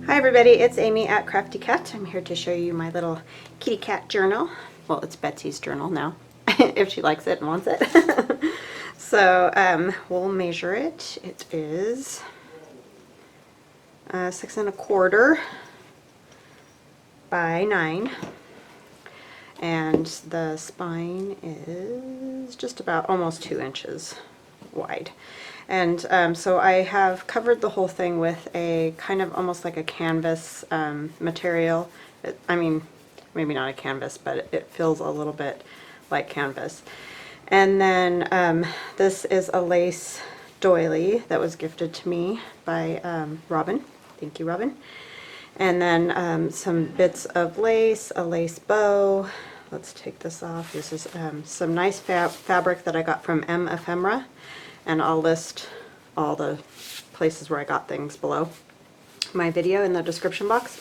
Hi everybody, it's Amy at Crafty Cat. I'm here to show you my little kitty cat journal. Well, it's Betsy's journal now, if she likes it and wants it. So we'll measure it. It is 6 1/4 by 9. And the spine is just about almost 2 inches wide. And so I have covered the whole thing with a kind of almost like a canvas material. I mean, maybe not a canvas, but it feels a little bit like canvas. And then this is a lace doily that was gifted to me by Robin. Thank you, Robin. And then some bits of lace, a lace bow. Let's take this off. This is some nice fabric that I got from Emmephemera. And I'll list all the places where I got things below my video in the description box.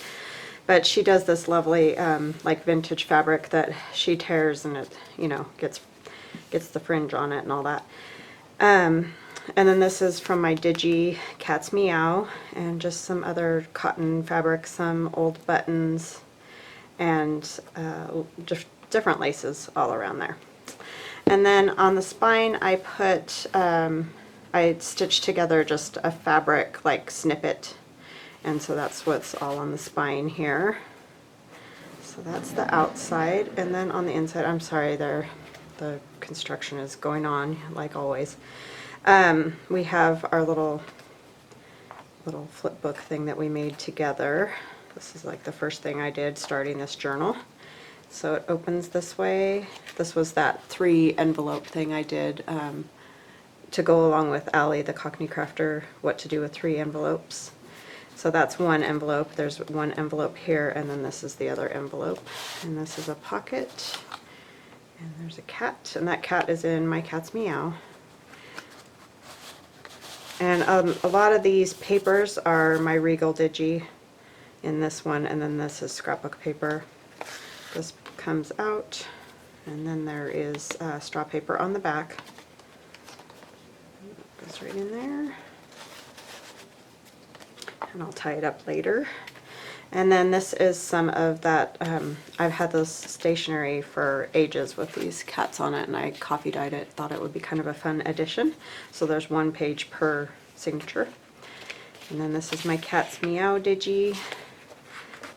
But she does this lovely like vintage fabric that she tears, and it, you know, gets the fringe on it and all that. And then this is from my digi Cat's Meow, and just some other cotton fabric, some old buttons, and different laces all around there. And then on the spine I put, I stitched together just a fabric like snippet, and so that's what's all on the spine here. So that's the outside, and then on the inside, I'm sorry, the construction is going on like always. We have our little flip book thing that we made together. This is like the first thing I did starting this journal. So it opens this way. This was that 3 envelope thing I did to go along with Allie, the Cockney Crafter, what to do with 3 envelopes. So that's one envelope. There's one envelope here, and then this is the other envelope. And this is a pocket. And there's a cat, and that cat is in my Cat's Meow. And a lot of these papers are my Regal digi in this one, and then this is scrapbook paper. This comes out, and then there is straw paper on the back. It goes right in there, and I'll tie it up later. And then this is some of that, I've had this stationery for ages with these cats on it, and I coffee dyed it, thought it would be kind of a fun addition. So there's 1 page per signature. And then this is my Cat's Meow digi,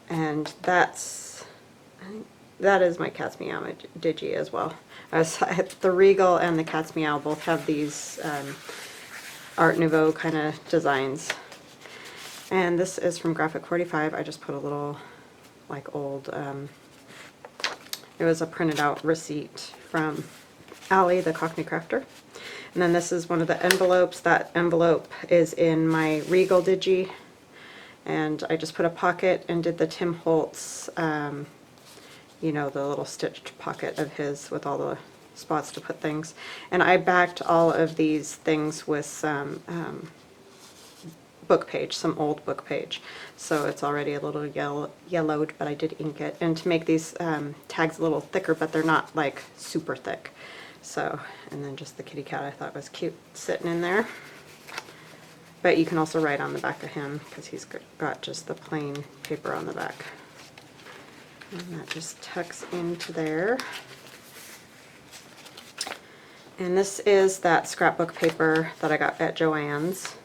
and that is my Cat's Meow digi as well. The Regal and the Cat's Meow both have these Art Nouveau kind of designs. And this is from Graphic 45. I just put a little like old, it was a printed out receipt from Allie, the Cockney Crafter. And then this is one of the envelopes. That envelope is in my Regal digi. And I just put a pocket and did the Tim Holtz, you know, the little stitched pocket of his with all the spots to put things. And I backed all of these things with some book page, some old book page. So it's already a little yellowed, but I did ink it. And to make these tags a little thicker, but they're not like super thick. So, and then just the kitty cat I thought was cute sitting in there. But you can also write on the back of him because he's got just the plain paper on the back. And that just tucks into there. And this is that scrapbook paper that I got at Joann's.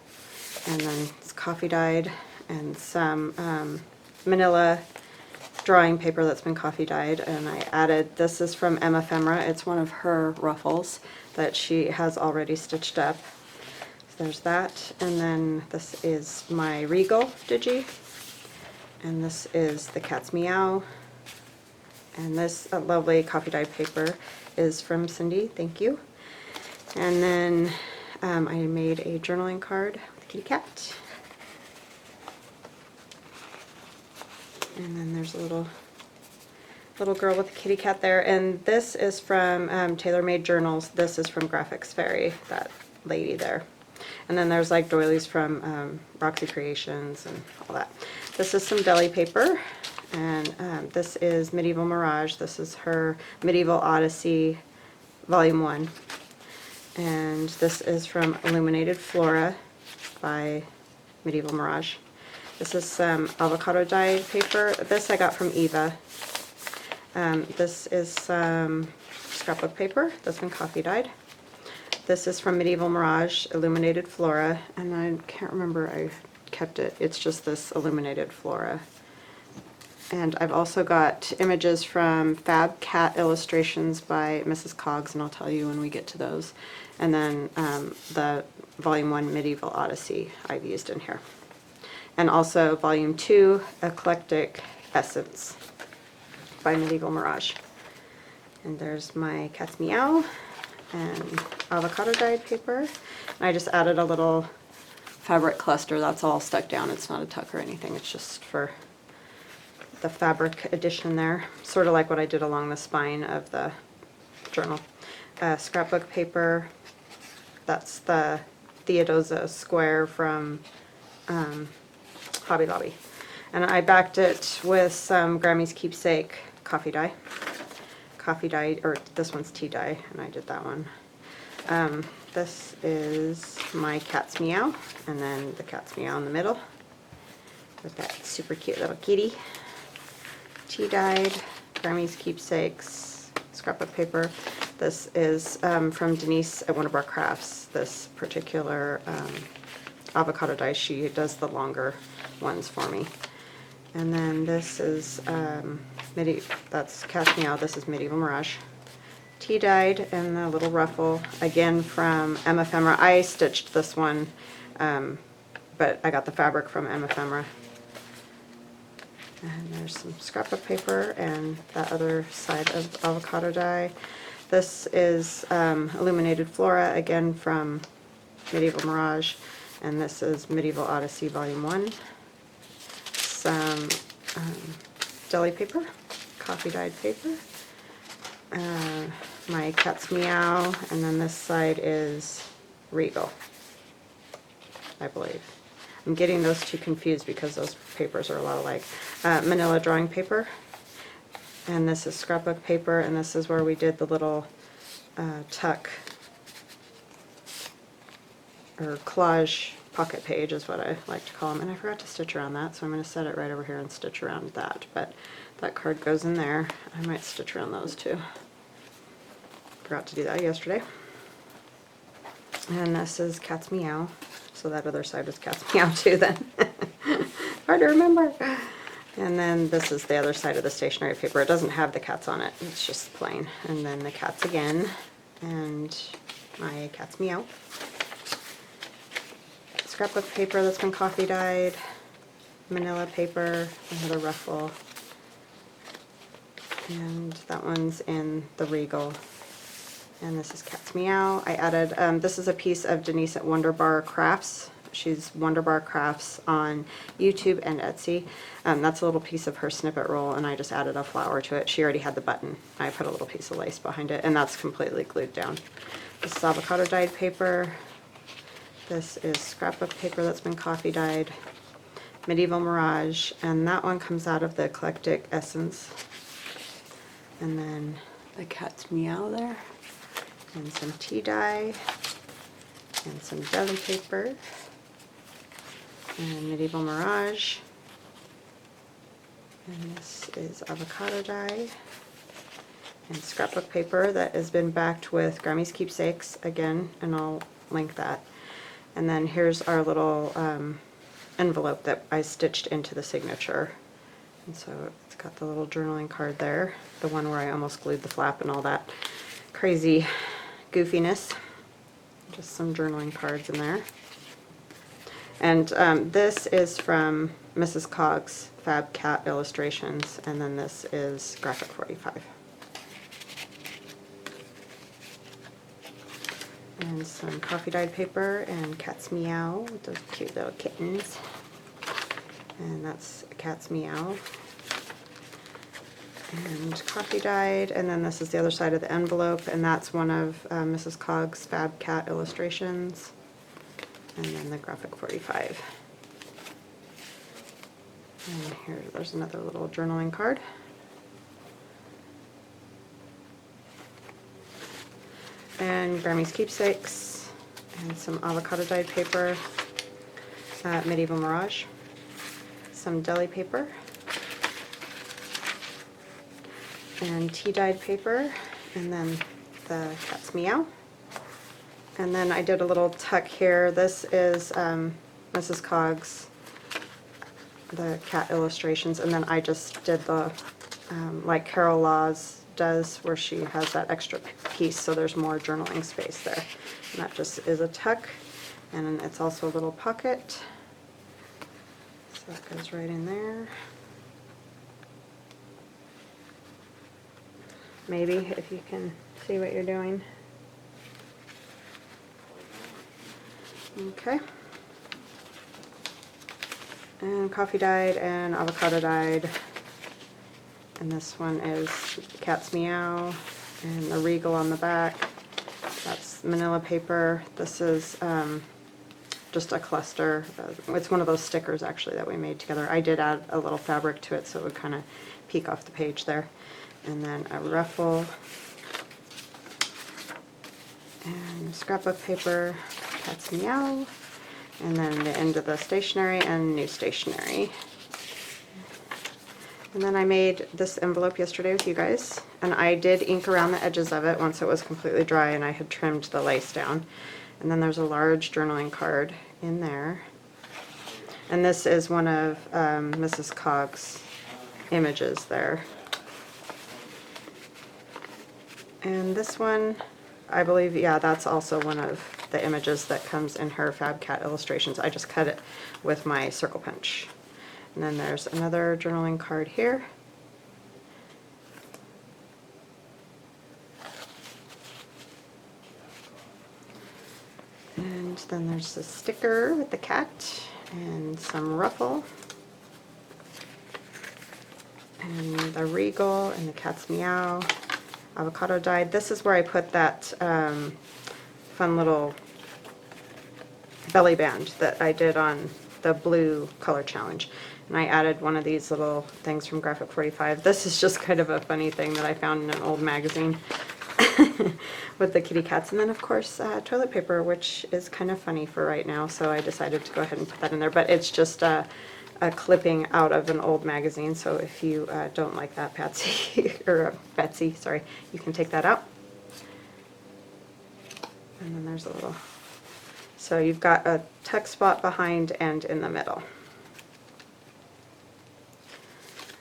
And then it's coffee dyed, and some manila drawing paper that's been coffee dyed. And I added, this is from Emmephemera. It's one of her ruffles that she has already stitched up. So there's that. And then this is my Regal digi. And this is the Cat's Meow. And this lovely coffee dyed paper is from Cindy. Thank you. And then I made a journaling card with a kitty cat. And then there's a little girl with a kitty cat there. And this is from Tailor Made Journals. This is from Graphics Fairy, that lady there. And then there's like doilies from Roxy Creations and all that. This is some deli paper. And this is Medieval Mirage. This is her Medieval Odyssey Volume 1. And this is from Illuminated Flora by Medieval Mirage. This is some avocado dyed paper. This I got from Eva. This is some scrapbook paper that's been coffee dyed. This is from Medieval Mirage, Illuminated Flora, and I can't remember, I kept it. It's just this Illuminated Flora. And I've also got images from Fab Cat Illustrations by Mrs. Cogs, and I'll tell you when we get to those. And then the Volume 1 Medieval Odyssey I've used in here. And also Volume 2 Eclectic Essence by Medieval Mirage. And there's my cat's Meow and avocado dyed paper. And I just added a little fabric cluster. That's all stuck down. It's not a tuck or anything. It's just for the fabric addition there. Sort of like what I did along the spine of the journal. Scrapbook paper. That's the Theodosia square from Hobby Lobby. And I backed it with some Grammy's Keepsake coffee dye. Coffee dye, or this one's tea dye, and I did that one. This is my cat's Meow, and then the cat's Meow in the middle with that super cute little kitty. Tea dyed, Grammy's Keepsakes, scrapbook paper. This is from Denise at One of Our Crafts. This particular avocado dye, she does the longer ones for me. And then this is that's Cat's Meow. This is Medieval Mirage. Tea dyed and a little ruffle, again from Emmephemera. I stitched this one, but I got the fabric from Emmephemera. And there's some scrapbook paper and that other side of avocado dye. This is Illuminated Flora, again from Medieval Mirage, and this is Medieval Odyssey Volume 1. Some deli paper, coffee dyed paper, my cat's Meow, and then this side is Regal, I believe. I'm getting those two confused because those papers are a lot alike. Manila drawing paper, and this is scrapbook paper, and this is where we did the little tuck or collage pocket page is what I like to call them, and I forgot to stitch around that, so I'm going to set it right over here and stitch around that, but that card goes in there. I might stitch around those too. Forgot to do that yesterday. And this is Cat's Meow, so that other side was Cat's Meow too then. Hard to remember. And then this is the other side of the stationery paper. It doesn't have the cats on it, it's just plain. And then the cats again, and my cat's Meow. Scrapbook paper that's been coffee dyed, manila paper, another ruffle, and that one's in the Regal. And this is Cat's Meow. I added, this is a piece of Denise at Wonderbar Crafts. She's Wonderbar Crafts on YouTube and Etsy. That's a little piece of her snippet roll, and I just added a flower to it. She already had the button. I put a little piece of lace behind it, and that's completely glued down. This is avocado dyed paper. This is scrapbook paper that's been coffee dyed, Medieval Mirage, and that one comes out of the Eclectic Essence. And then the cat's Meow there, and some tea dye, and some deli paper, and Medieval Mirage, and this is avocado dye, and scrapbook paper that has been backed with Grammy's Keepsakes again, and I'll link that. And then here's our little envelope that I stitched into the signature. And so it's got the little journaling card there, the one where I almost glued the flap and all that crazy goofiness. Just some journaling cards in there. And this is from Mrs. Cogs Fab Cat Illustrations, and then this is Graphic 45. And some coffee dyed paper and Cat's Meow with those cute little kittens. And that's Cat's Meow. And coffee dyed, and then this is the other side of the envelope, and that's one of Mrs. Cogs Fab Cat Illustrations. And then the Graphic 45. And there's another little journaling card. And Grammy's Keepsakes, and some avocado dyed paper, Medieval Mirage, some deli paper and tea dyed paper, and then the cat's Meow. And then I did a little tuck here. This is Mrs. Cogs, the cat illustrations, and then I just did the like Carol Laws does, where she has that extra piece, so there's more journaling space there. And that just is a tuck, and it's also a little pocket, so that goes right in there. Maybe if you can see what you're doing. Okay. And coffee dyed and avocado dyed. And this one is cat's Meow and the Regal on the back. That's Manila Paper. This is just a cluster. It's one of those stickers actually that we made together. I did add a little fabric to it so it would kind of peek off the page there. And then a ruffle and scrapbook paper, cat's Meow, and then the end of the stationery and new stationery. And then I made this envelope yesterday with you guys, and I did ink around the edges of it once it was completely dry and I had trimmed the lace down. And then there's a large journaling card in there. And this is one of Mrs. Cogs' images there. And this one, I believe, yeah, that's also one of the images that comes in her Fab Cat illustrations. I just cut it with my circle punch. And then there's another journaling card here. And then there's a sticker with the cat and some ruffle. And the Regal and the cat's Meow. Avocado dyed. This is where I put that fun little belly band that I did on the blue color challenge. And I added one of these little things from Graphic 45. This is just kind of a funny thing that I found in an old magazine with the kitty cats. And then of course toilet paper, which is kind of funny for right now, so I decided to go ahead and put that in there. But it's just a clipping out of an old magazine, so if you don't like that, Patsy, or Betsy, sorry, you can take that out. And then there's a little, so you've got a tuck spot behind and in the middle.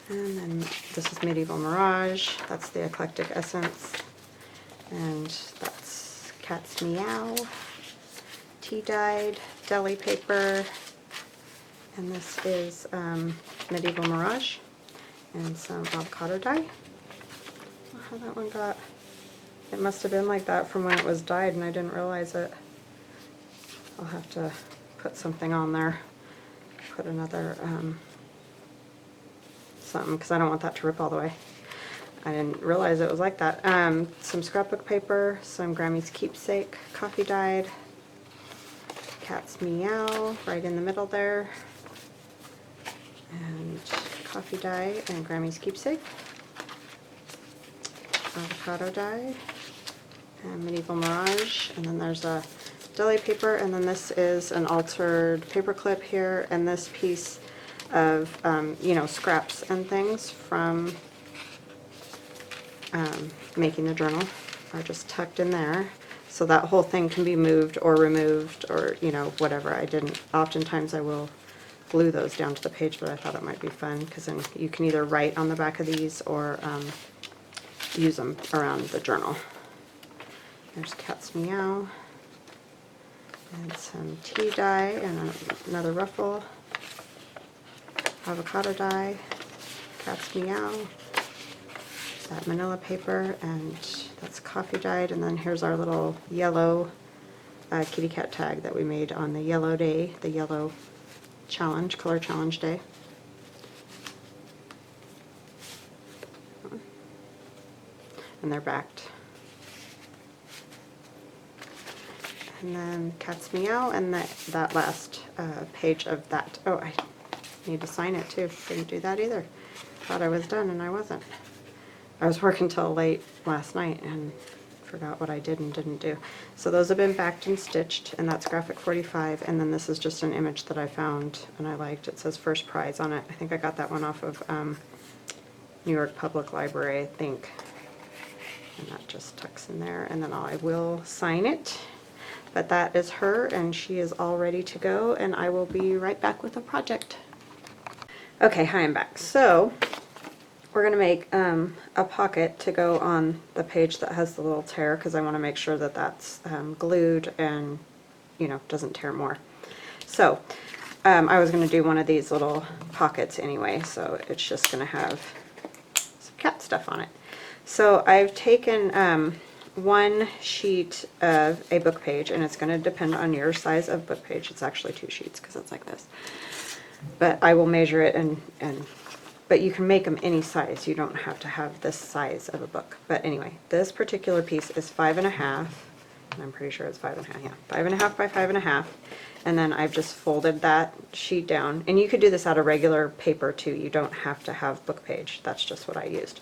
And then this is Medieval Mirage, that's the Eclectic Essence, and that's cat's Meow, tea dyed, deli paper, and this is Medieval Mirage, and some avocado dye. How that one got, it must have been like that from when it was dyed and I didn't realize it. I'll have to put something on there, put another something, because I don't want that to rip all the way. I didn't realize it was like that. Some scrapbook paper, some Grammy's Keepsake, coffee dyed, cat's Meow right in the middle there, and coffee dye and Grammy's Keepsake, avocado dye, and Medieval Mirage, and then there's a deli paper, and then this is an altered paper clip here, and this piece of you know, scraps and things from making the journal are just tucked in there, so that whole thing can be moved or removed, or you know, whatever. I didn't, oftentimes I will glue those down to the page, but I thought it might be fun because then you can either write on the back of these or use them around the journal. There's cat's Meow and some tea dye and another ruffle, avocado dye, cat's Meow, that Manila paper, and that's coffee dyed. And then here's our little yellow kitty cat tag that we made on the yellow day, the yellow challenge, color challenge day. And they're backed. And then cat's Meow, and that last page of that. Oh, I need to sign it too. Didn't do that either. Thought I was done and I wasn't. I was working till late last night and Forgot what I did and didn't do. So those have been backed and stitched, and that's graphic 45, and then this is just an image that I found and I liked. It says first prize on it. I think I got that one off of New York Public Library, I think. And that just tucks in there, and then I will sign it. But that is her, and she is all ready to go, and I will be right back with a project. Okay, hi, I'm back. So we're going to make a pocket to go on the page that has the little tear, because I want to make sure that that's glued and, you know, doesn't tear more. So I was going to do one of these little pockets anyway, so it's just going to have some cat stuff on it. So I've taken one sheet of a book page, and it's going to depend on your size of book page. It's actually 2 sheets because it's like this. But I will measure it, but you can make them any size. You don't have to have this size of a book. But anyway, this particular piece is 5.5, and I'm pretty sure it's 5.5, yeah, 5.5 by 5.5. And then I've just folded that sheet down. And you could do this out of regular paper too. You don't have to have book page. That's just what I used.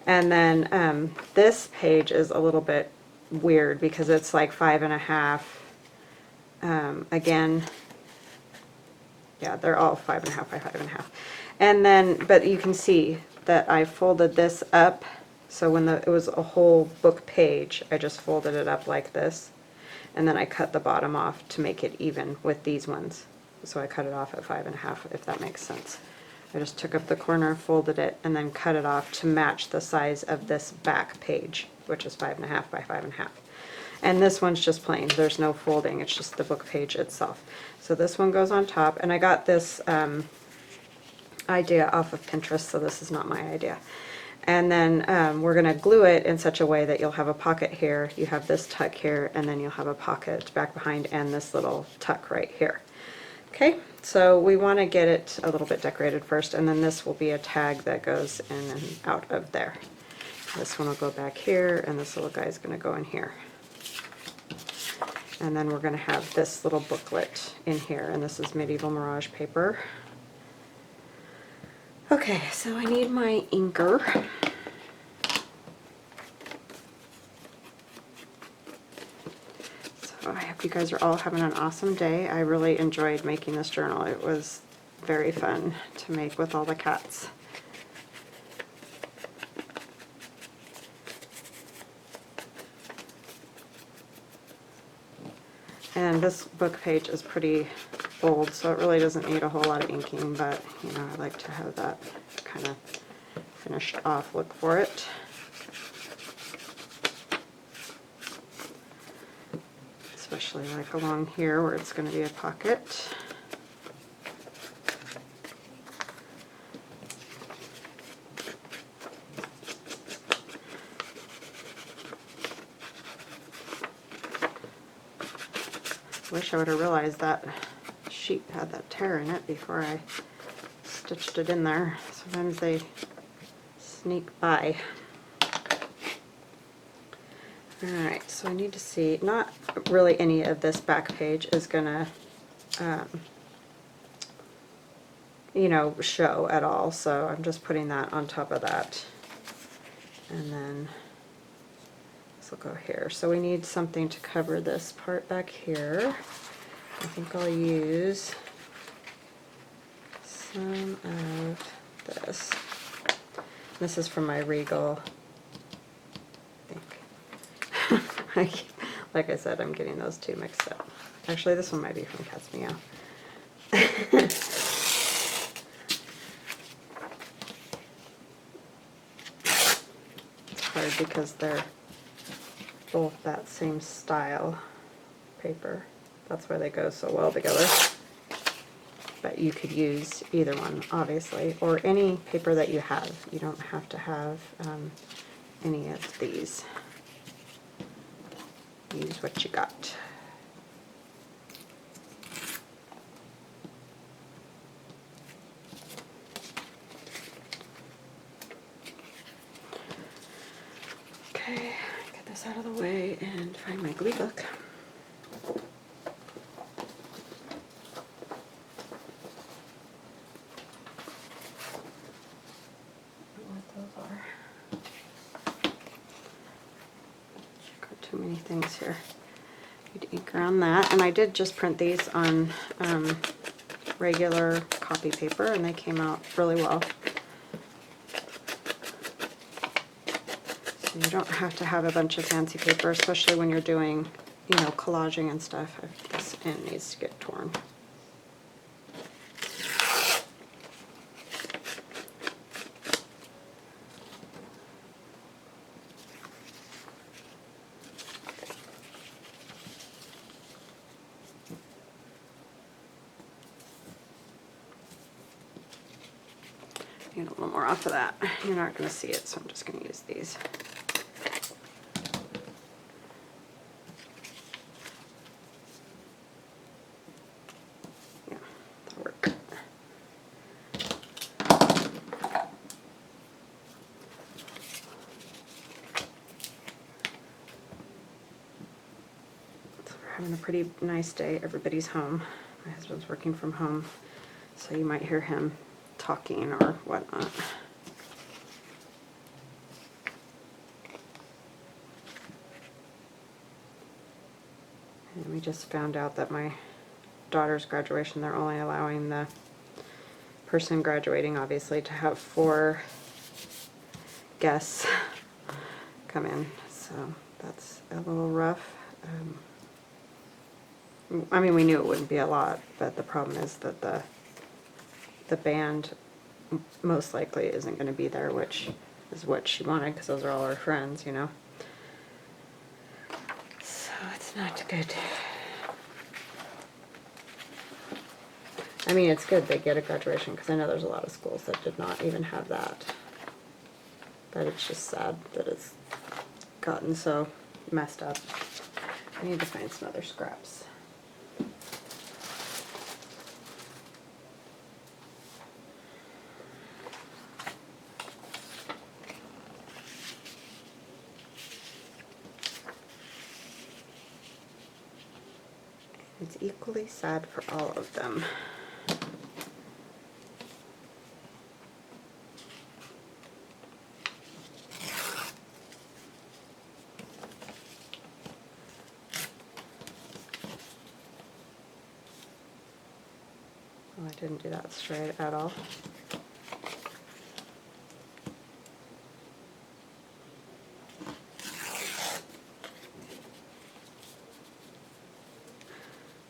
And then this page is a little bit weird because it's like 5.5. Again, yeah, they're all 5.5 by 5.5. And then, but you can see that I folded this up. So when it was a whole book page, I just folded it up like this. And then I cut the bottom off to make it even with these ones. So I cut it off at 5.5, if that makes sense. I just took up the corner, folded it, and then cut it off to match the size of this back page, which is 5.5 by 5.5. And this one's just plain. There's no folding. It's just the book page itself. So this one goes on top, and I got this idea off of Pinterest, so this is not my idea. And then we're going to glue it in such a way that you'll have a pocket here, you have this tuck here, and then you'll have a pocket back behind and this little tuck right here. Okay, so we want to get it a little bit decorated first, and then this will be a tag that goes in and out of there. This one will go back here, and this little guy is going to go in here. And then we're going to have this little booklet in here, and this is Medieval Mirage paper. Okay, so I need my inker. So I hope you guys are all having an awesome day. I really enjoyed making this journal. It was very fun to make with all the cats. And this book page is pretty old, so it really doesn't need a whole lot of inking, but you know, I like to have that kind of finished off look for it. Especially like along here where it's going to be a pocket. Wish I would have realized that sheet had that tear in it before I stitched it in there. Sometimes they sneak by. Alright, so I need to see, not really any of this back page is gonna, you know, show at all, so I'm just putting that on top of that. And then this will go here. So we need something to cover this part back here. I think I'll use some of this. This is from my Regal, I think. Like I said, I'm getting those two mixed up. Actually, this one might be from Cat's Meow. It's hard because they're both that same style paper. That's why they go so well together. But you could use either one, obviously, or any paper that you have. You don't have to have any of these. Use what you got. Okay, get this out of the way and find my glue book. many things here. Need ink around that, and I did just print these on regular copy paper, and they came out really well. So you don't have to have a bunch of fancy paper, especially when you're doing, you know, collaging and stuff. This end needs to get torn. Need a little more off of that. You're not going to see it, so I'm just going to use these. Yeah, that'll work. So we're having a pretty nice day. Everybody's home. My husband's working from home, so you might hear him talking or whatnot. And we just found out that my daughter's graduation, they're only allowing the person graduating, obviously, to have 4 guests come in. So that's a little rough. I mean, we knew it wouldn't be a lot, but the problem is that the band most likely isn't going to be there, which is what she wanted, because those are all her friends, you know. So it's not good. I mean, it's good they get a graduation, because I know there's a lot of schools that did not even have that. But it's just sad that it's gotten so messed up. I need to find some other scraps. It's equally sad for all of them. Oh, I didn't do that straight at all.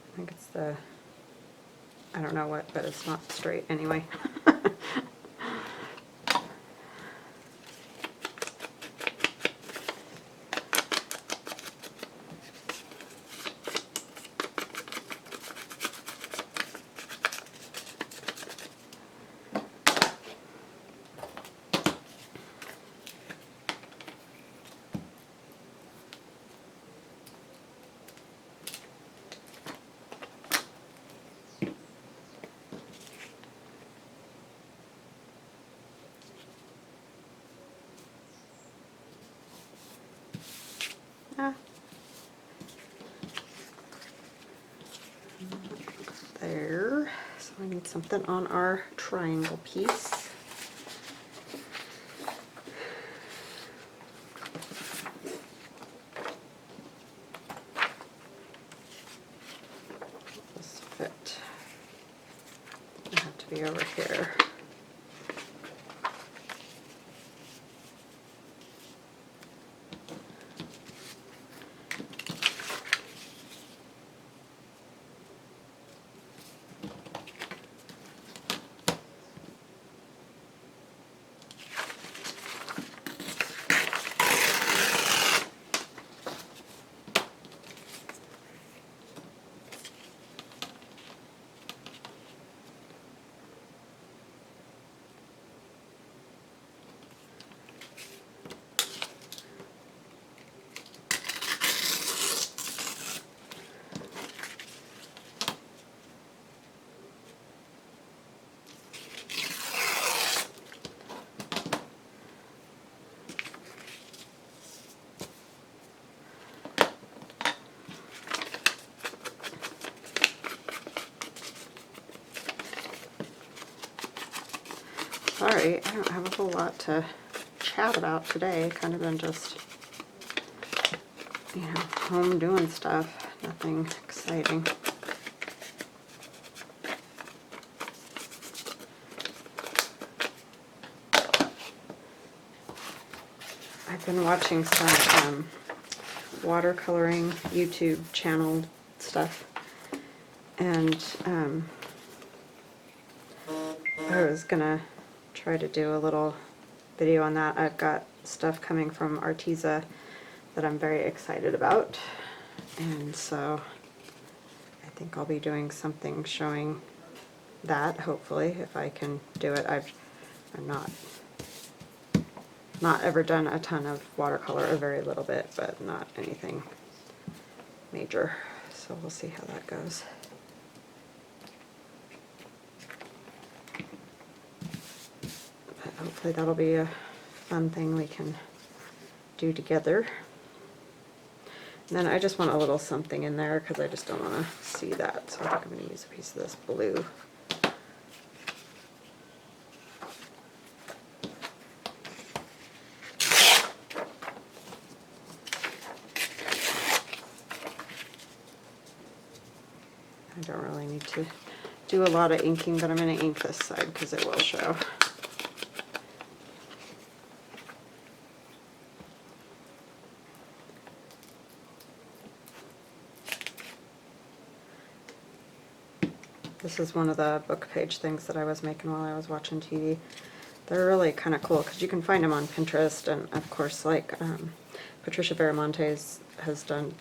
I think it's the, I don't know what, but it's not straight anyway. There. So I need something on our triangle piece. This fit. I have to be over here. Sorry, I don't have a whole lot to chat about today. Kind of been just you know, home doing stuff, nothing exciting. I've been watching some watercoloring YouTube channel stuff, and I was gonna try to do a little video on that. I've got stuff coming from Arteza that I'm very excited about, and so I think I'll be doing something showing that, hopefully, if I can do it. I've not ever done a ton of watercolor, a very little bit, but not anything major, so we'll see how that goes. But hopefully that'll be a fun thing we can do together. And then I just want a little something in there because I just don't want to see that, so I think I'm going to use a piece of this blue. I don't really need to do a lot of inking, but I'm going to ink this side because it will show. This is one of the book page things that I was making while I was watching TV. They're really kind of cool because you can find them on Pinterest, and of course, like Patricia Baramontes has done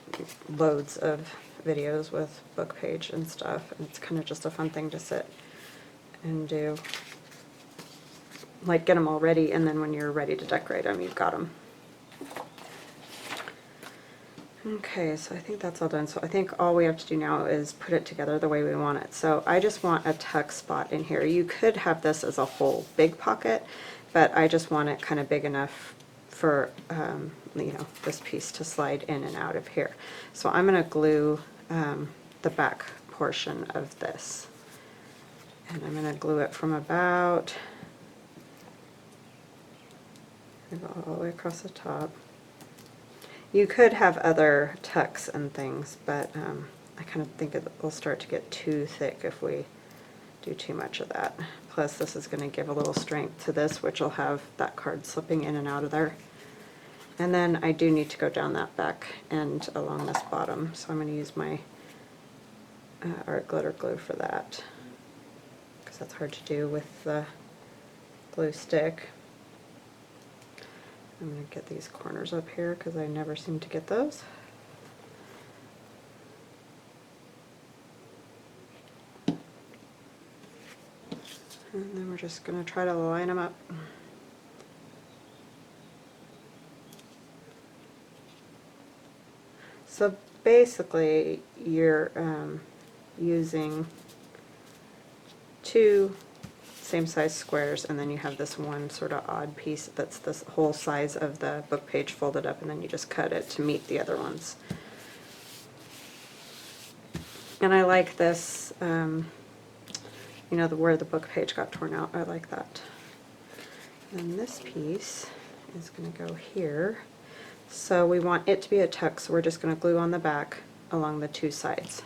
loads of videos with book page and stuff, and it's kind of just a fun thing to sit and do. Like, get them all ready, and then when you're ready to decorate them, you've got them. Okay, so I think that's all done. So I think all we have to do now is put it together the way we want it. So I just want a tuck spot in here. You could have this as a whole big pocket, but I just want it kind of big enough for you know, this piece to slide in and out of here. So I'm going to glue the back portion of this, and I'm going to glue it from about all the way across the top. You could have other tucks and things, but I kind of think it will start to get too thick if we do too much of that. Plus, this is going to give a little strength to this, which will have that card slipping in and out of there. And then I do need to go down that back end along this bottom, so I'm going to use my art glitter glue for that, because that's hard to do with the glue stick. I'm going to get these corners up here because I never seem to get those. And then we're just going to try to line them up. So basically you're using two same size squares, and then you have this one sort of odd piece that's this whole size of the book page folded up, and then you just cut it to meet the other ones. And I like this, you know, where the book page got torn out, I like that. And this piece is going to go here. So we want it to be a tuck, so we're just going to glue on the back along the two sides.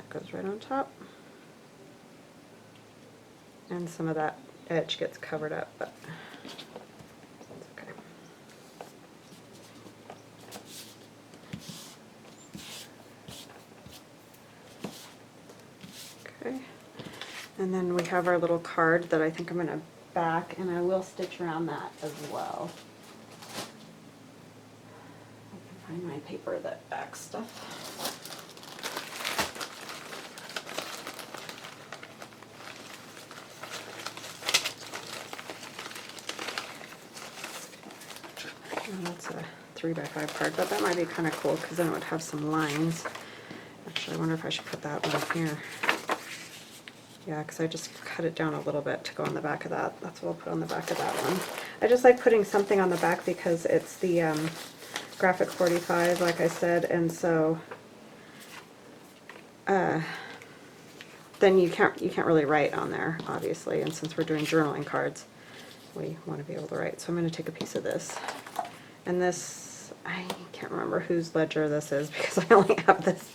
Goes right on top, and some of that edge gets covered up, but that's okay. Okay, and then we have our little card that I think I'm going to back, and I will stitch around that as well. I can find my paper that backs stuff. That's a 3x5 card, but that might be kind of cool because then it would have some lines. Actually, I wonder if I should put that one here. Yeah, because I just cut it down a little bit to go on the back of that. That's what I'll put on the back of that one. I just like putting something on the back because it's the graphic 45, like I said, and so then you can't really write on there, obviously, and since we're doing journaling cards, we want to be able to write. So I'm going to take a piece of this, and this, I can't remember whose ledger this is because I only have this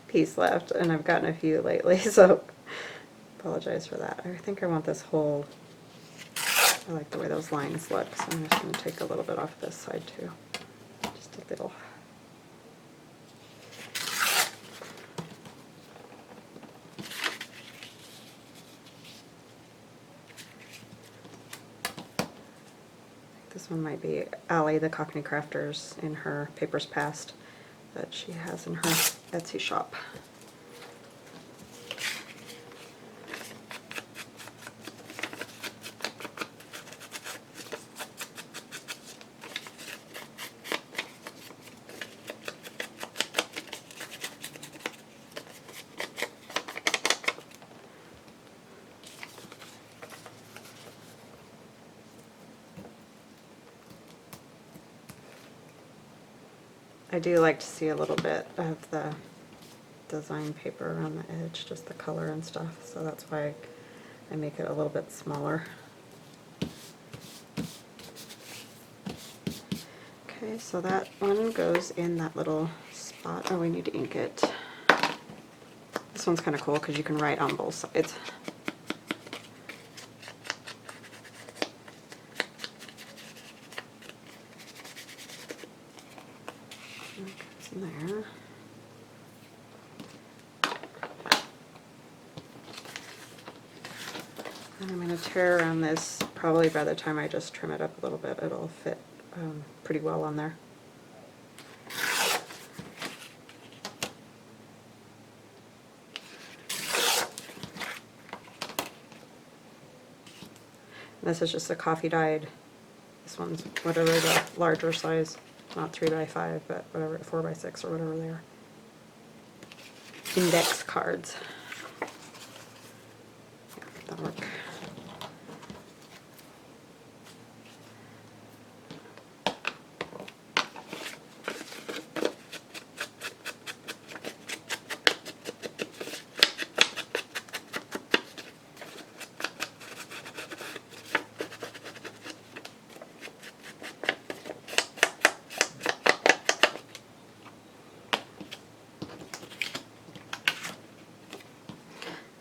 piece left, and I've gotten a few lately, so apologize for that. I think I want this whole, I like the way those lines look, so I'm just going to take a little bit off this side too. Just a little. This one might be Allie, the Cockney Crafters, in her Papers Past that she has in her Etsy shop. I do like to see a little bit of the design paper around the edge, just the color and stuff, so that's why I make it a little bit smaller. Okay, so that one goes in that little spot. Oh, we need to ink it. This one's kind of cool because you can write on both sides. There. And I'm going to tear around this. Probably by the time I just trim it up a little bit, it'll fit pretty well on there. And this is just a coffee dyed. This one's whatever the larger size. Not 3x5, but whatever, 4x6 or whatever they are. Index cards. Yeah, that'll work.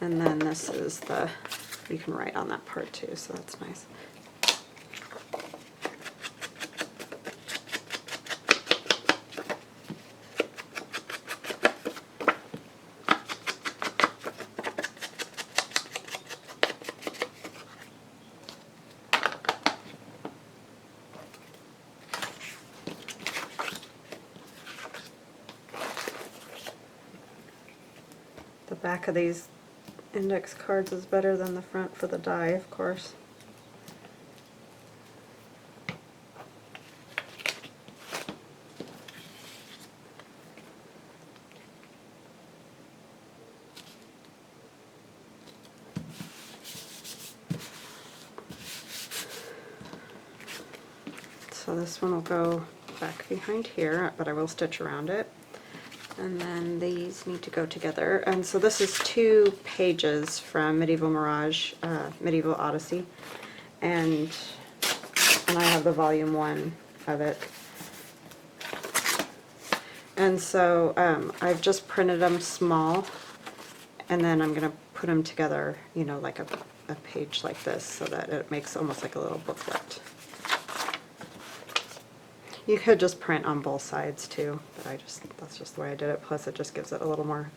And then this is the, you can write on that part too, so that's nice. The back of these index cards is better than the front for the die, of course. So this one will go back behind here, but I will stitch around it. And then these need to go together. And so this is 2 pages from Medieval Mirage, Medieval Odyssey. And I have the volume 1 of it. And so I've just printed them small, and then I'm going to put them together, you know, like a page like this, so that it makes almost like a little booklet. You could just print on both sides too, but that's just the way I did it. Plus it just gives it a little more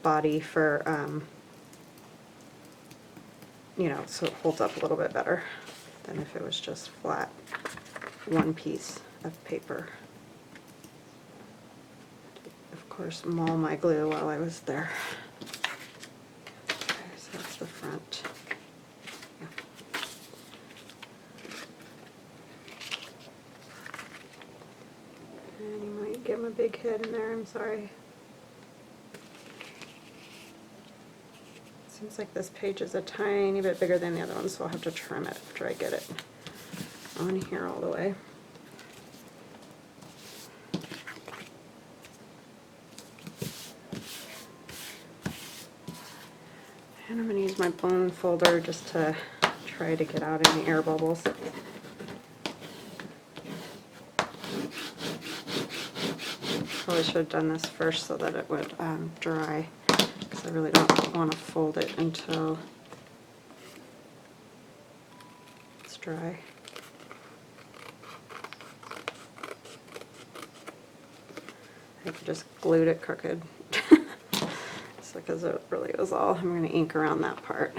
body for, you know, so it holds up a little bit better than if it was just flat, one piece of paper. Of course, maul my glue while I was there. Okay, so that's the front. And you might get my big head in there, I'm sorry. Seems like this page is a tiny bit bigger than the other one, so I'll have to trim it after I get it on here all the way. And I'm going to use my bone folder just to try to get out any air bubbles. Probably should have done this first so that it would dry, because I really don't want to fold it until it's dry. I just glued it crooked. So because it really was all, I'm going to ink around that part.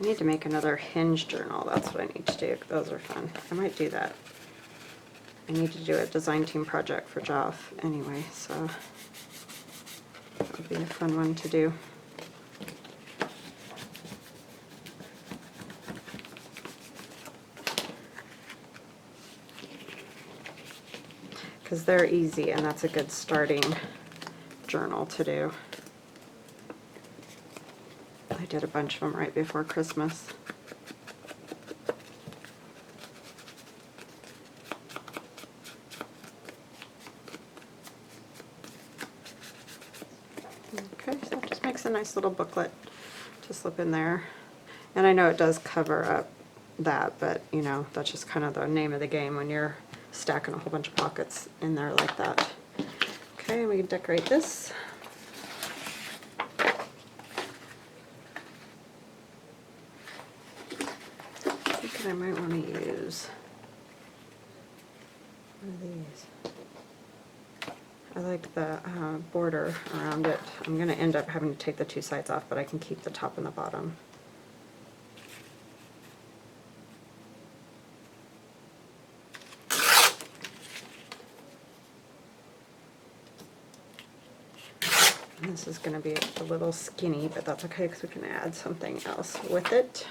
I need to make another hinge journal. That's what I need to do. Those are fun. I might do that. I need to do a design team project for Joff anyway, so that would be a fun one to do. Because they're easy, and that's a good starting journal to do. I did a bunch of them right before Christmas. Okay, so it just makes a nice little booklet to slip in there. And I know it does cover up that, but you know, that's just kind of the name of the game when you're stacking a whole bunch of pockets in there like that. Okay, we can decorate this. I might want to use one of these. I like the border around it. I'm going to end up having to take the two sides off, but I can keep the top and the bottom. And this is going to be a little skinny, but that's okay because we can add something else with it.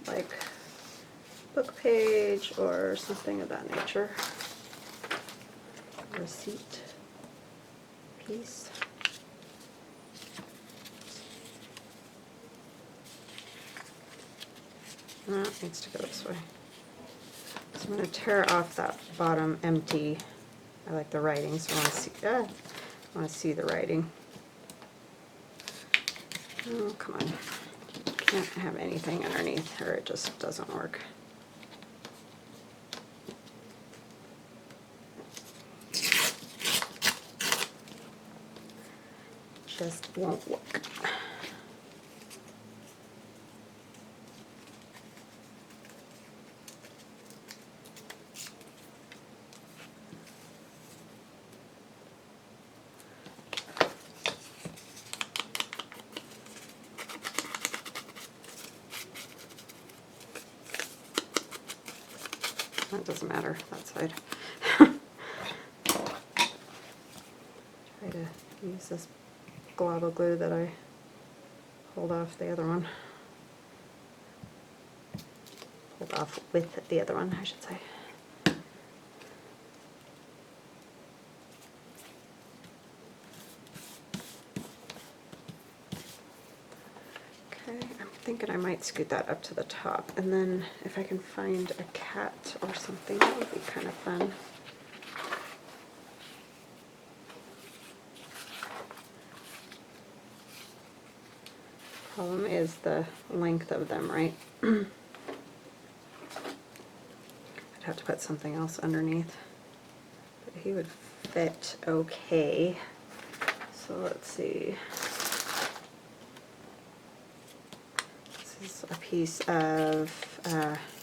Like book page or something of that nature. Receipt piece. That needs to go this way. So I'm going to tear off that bottom empty. I like the writing, so I want to see the writing. Oh, come on. Can't have anything underneath or it just doesn't work. Just won't work. That doesn't matter, that side. Try to use this glob of glue that I pulled off the other one. Pulled off with the other one, I should say. I'm thinking I might scoot that up to the top, and then if I can find a cat or something, that would be kind of fun. Problem is the length of them, right? I'd have to put something else underneath, but he would fit okay. So let's see. This is a piece of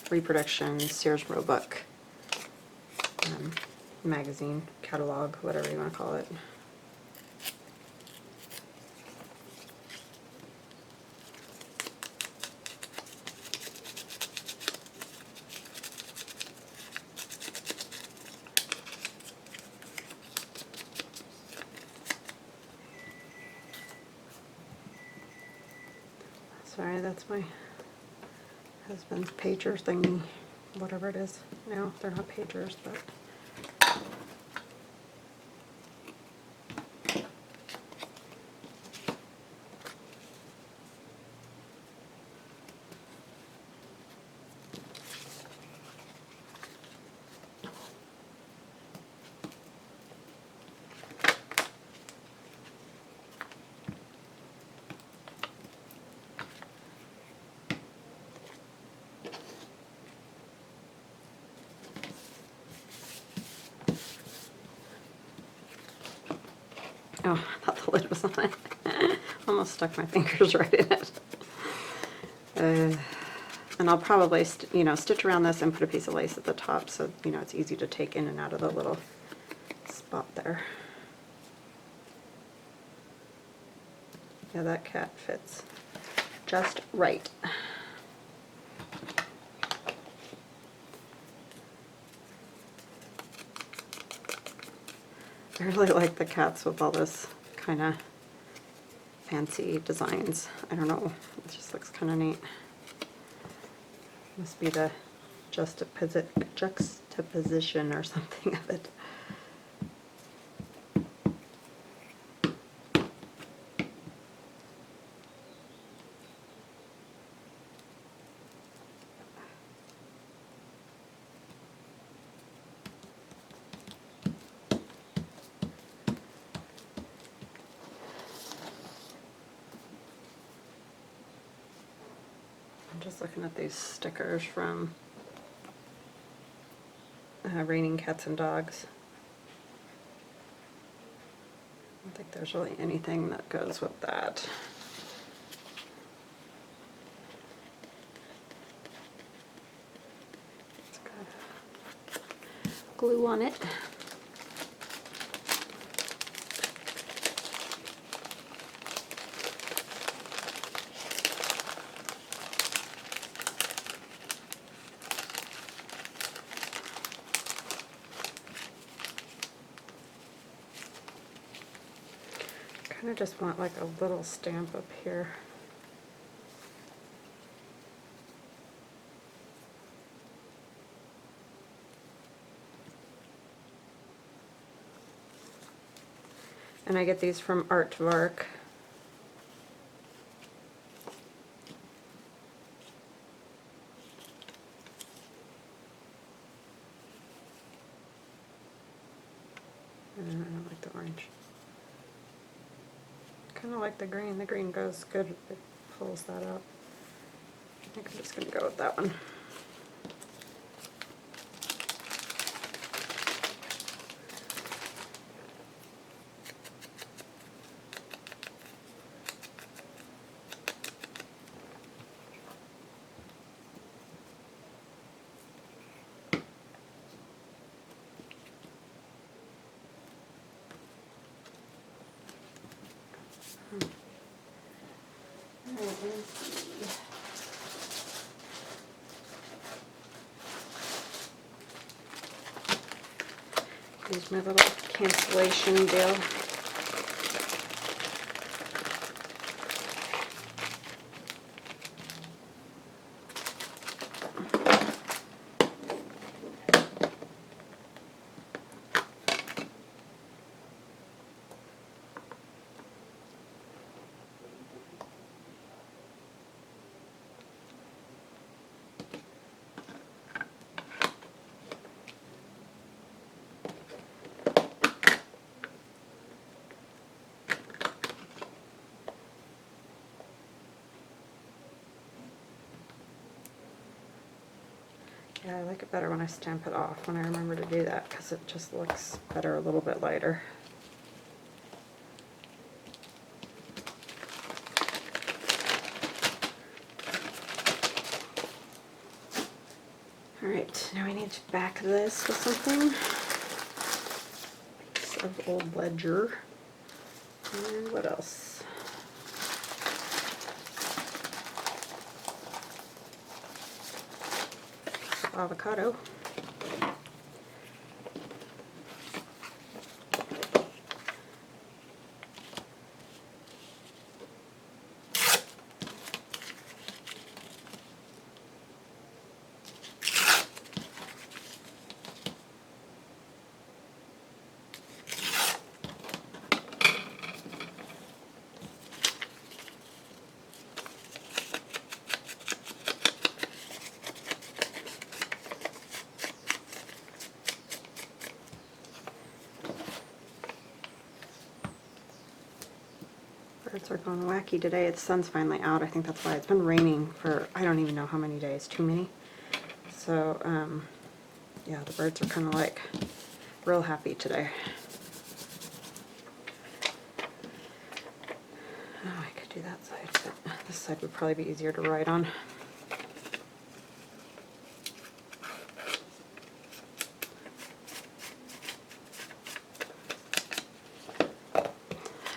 reproduction Sears Roebuck magazine, catalog, whatever you want to call it. Sorry, that's my husband's pager thingy, whatever it is. No, they're not pagers, but oh, I thought the lid was on it. Almost stuck my fingers right in it. And I'll probably, stitch around this and put a piece of lace at the top so, it's easy to take in and out of the little spot there. Yeah, that cat fits just right. I really like the cats with all this kind of fancy designs. I don't know, it just looks kind of neat. Must be the juxtaposition or something of it. Just looking at these stickers from Raining Cats and Dogs. I don't think there's really anything that goes with that. It's got glue on it. I just want like a little stamp up here. And I get these from Artvark. I don't like the orange. Kind of like the green. The green goes good. It pulls that up. I think I'm just going to go with that one. Here's my little cancellation deal. Yeah, I like it better when I stamp it off, when I remember to do that, because it just looks better, a little bit lighter. Alright, now we need to back this with something. Piece of old ledger. And what else? Avocado. Birds are going wacky today. The sun's finally out. I think that's why it's been raining for I don't even know how many days. Too many. So, yeah, the birds are kind of like real happy today. Oh, I could do that side, but this side would probably be easier to write on.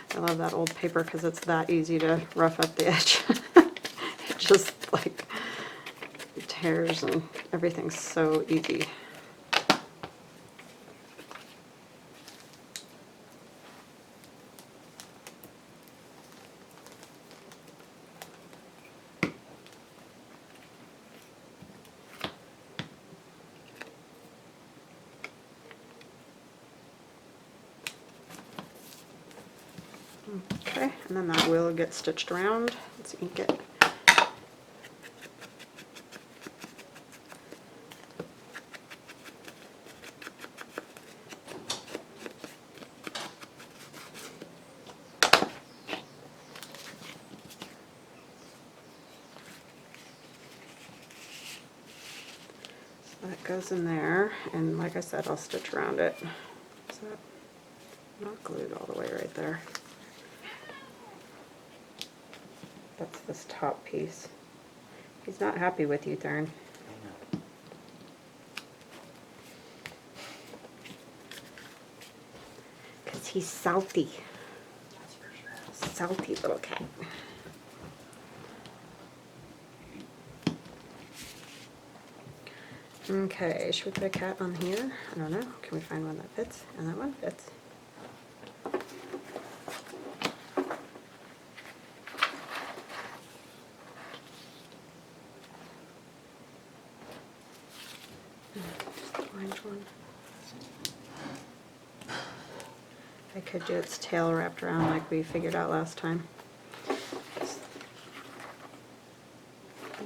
I love that old paper because it's that easy to rough up the edge. It just like tears and everything's so easy. Okay, and then that will get stitched around. Let's ink it. So that goes in there, and like I said, I'll stitch around it. So not glued all the way right there. That's this top piece. He's not happy with you, Thurn. Because he's salty. That's for sure. Salty little cat. Okay, should we put a cat on here? I don't know. Can we find one that fits? And that one fits. Orange one. I could do its tail wrapped around like we figured out last time.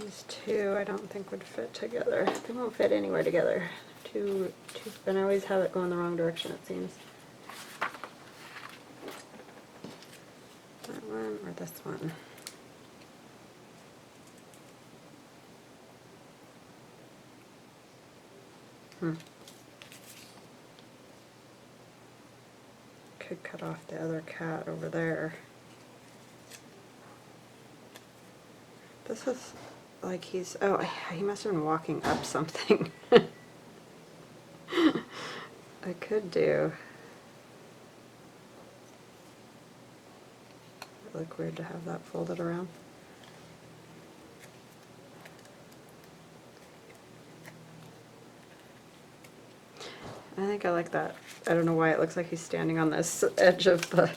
These two I don't think would fit together. They won't fit anywhere together. Two, and I always have it going the wrong direction, it seems. That one or this one. Could cut off the other cat over there. This is like he's, oh, he must have been walking up something. I could do. It would look weird to have that folded around. I think I like that. I don't know why it looks like he's standing on this edge of the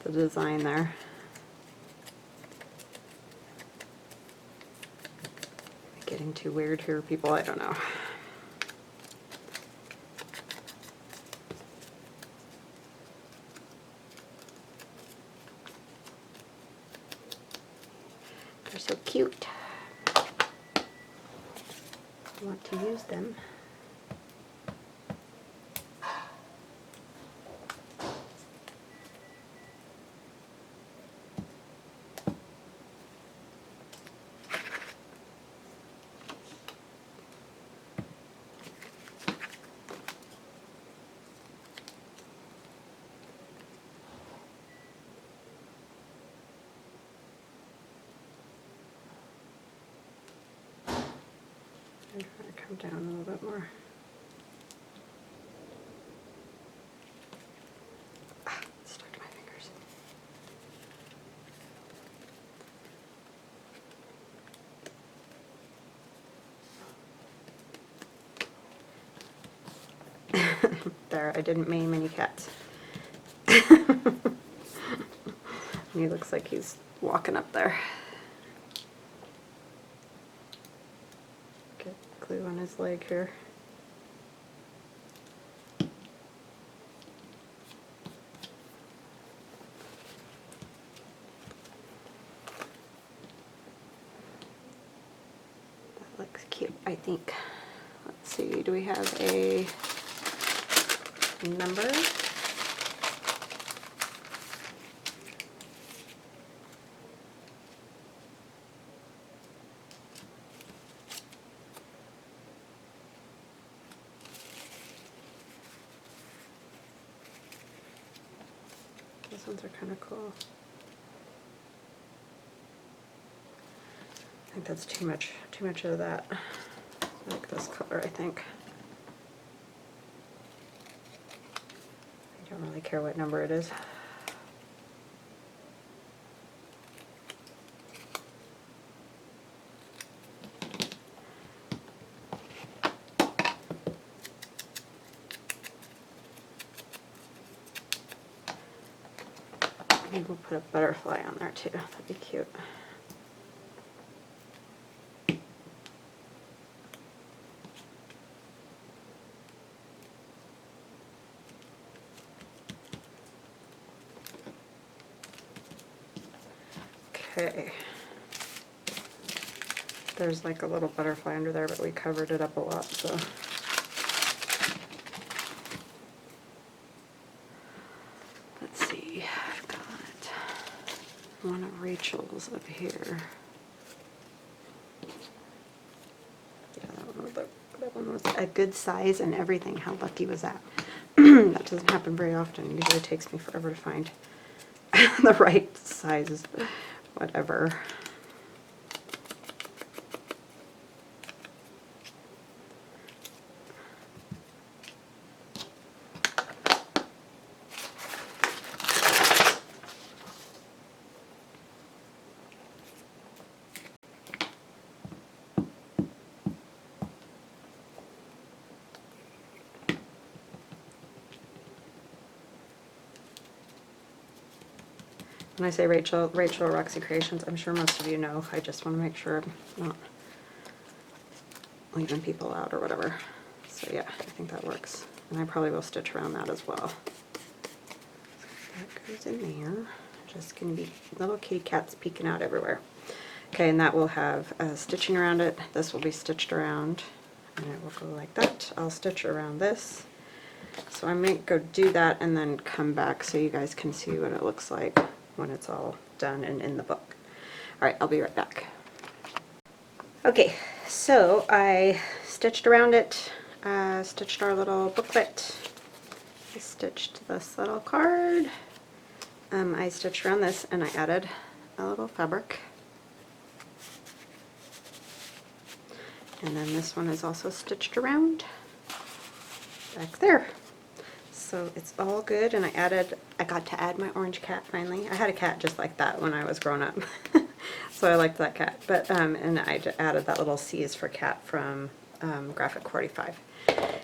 design there. Getting too weird here, people, I don't know. They're so cute. I want to use them. I'm trying to come down a little bit more. Ah, stuck to my fingers. There, I didn't maim any cats. He looks like he's walking up there. Get glue on his leg here. That looks cute, I think. Let's see, do we have a number? These ones are kind of cool. I think that's too much of that. I like this color, I think. I don't really care what number it is. Maybe we'll put a butterfly on there too. That'd be cute. Okay. There's like a little butterfly under there, but we covered it up a lot, so. Let's see, I've got one of Rachel's up here. Yeah, that one was a good size and everything. How lucky was that? That doesn't happen very often. It usually takes me forever to find the right sizes. Whatever. When I say Rachel Roxy Creations, I'm sure most of you know. I just want to make sure I'm not leaving people out or whatever. So yeah, I think that works. And I probably will stitch around that as well. That goes in there. Just gonna be little kitty cats peeking out everywhere. Okay, and that will have stitching around it. This will be stitched around, and it will go like that. I'll stitch around this. So I might go do that and then come back so you guys can see what it looks like when it's all done and in the book. All right, I'll be right back. Okay, so I stitched around it, stitched our little booklet. I stitched this little card. I stitched around this and I added a little fabric. And then this one is also stitched around back there. So it's all good, and I got to add my orange cat finally. I had a cat just like that when I was growing up. So I liked that cat. But and I added that little C is for cat from Graphic 45.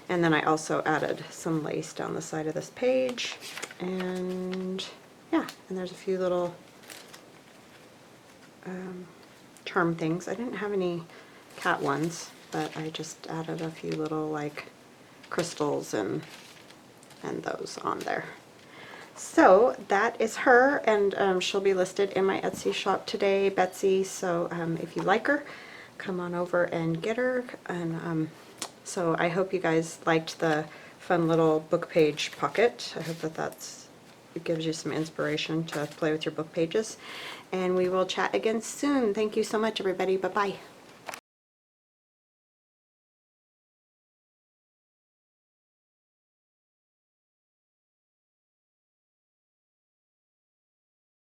And then I also added some lace down the side of this page. And yeah, and there's a few little charm things. I didn't have any cat ones, but I just added a few little like crystals and those on there. So that is her, and she'll be listed in my Etsy shop today, Betsy. So if you like her, come on over and get her. And so I hope you guys liked the fun little book page pocket. I hope that it gives you some inspiration to play with your book pages. And we will chat again soon. Thank you so much, everybody. Bye-bye.